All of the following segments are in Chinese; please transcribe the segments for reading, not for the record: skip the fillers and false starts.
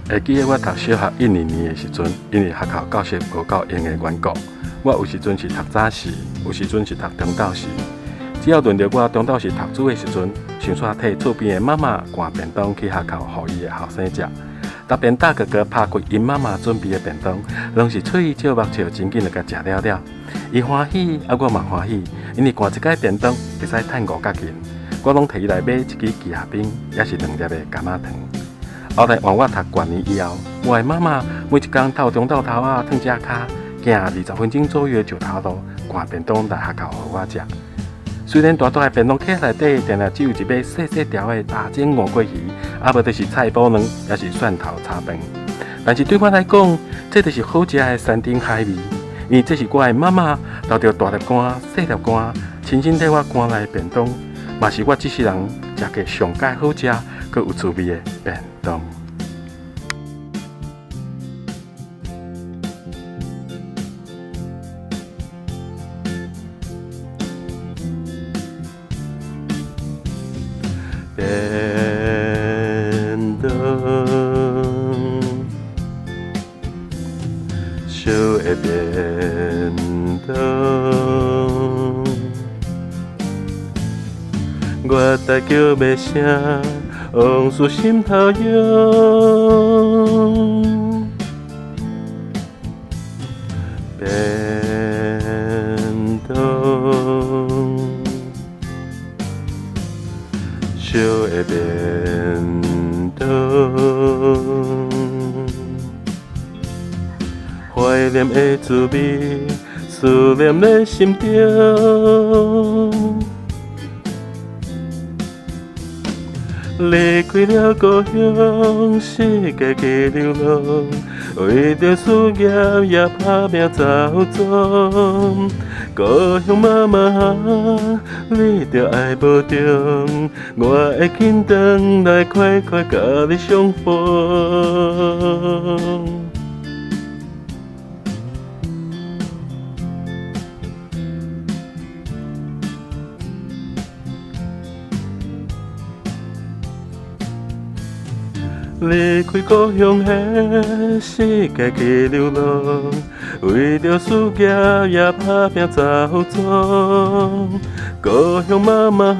会记得我读小学1、2年的时阵，因为学校教室无够用的缘故，我有时阵是读早时，有时阵是读中昼时。只要轮到我中昼时读书的时阵，想煞替厝边的妈妈赶便当去学校，互伊的后生食。逐便大哥哥拍开因妈妈准备的便当，拢是喙笑目笑，真紧就甲食了了。伊欢喜，我嘛欢喜，因为赶一间便当会使趁5角钱，我拢摕伊来买一支鸡鸭冰，也是2粒的柑仔糖。后来换我读高年以后，我的妈妈每一天透中昼头啊，烫只脚，行20分钟左右的石头路，赶便当来学校互我食。虽然大大的便当盒内底定定只有一尾细细条的大煎五桂鱼，啊无就是菜脯卵，也是蒜头炒饭，但是对我来讲，这就是好食的山珍海味，因为这是我的妈妈留着大粒干、细粒干，亲身替我赶来的便当，嘛是我这世人食过上介好食、佮有滋味的便当。便当，烧的便当，我大叫卖声，往事心头涌。便当。烧的便当，怀念的滋味，思念在心中。离开了故乡，世界去流浪，为着事业也打拼走总。故乡妈妈，你着爱保重，我会紧回来快快甲你相逢。离开故乡的世界去流浪，为着事业也打拼走总。故乡妈妈，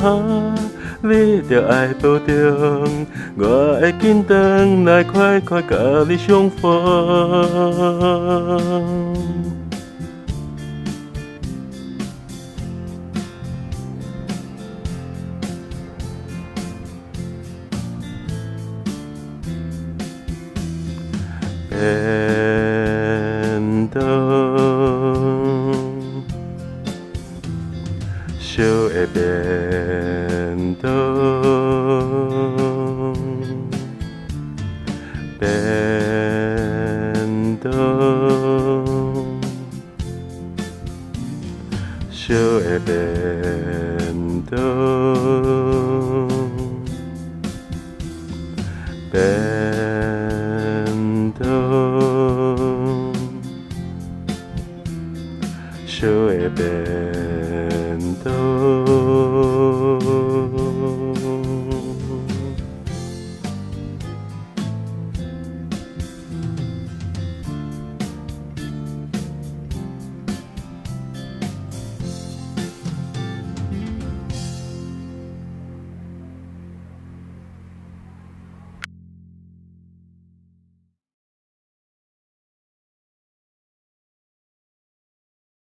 你着爱保重，我会紧回来快快甲你相逢。便当，烧的便当，便当，烧的便当，便当，烧的便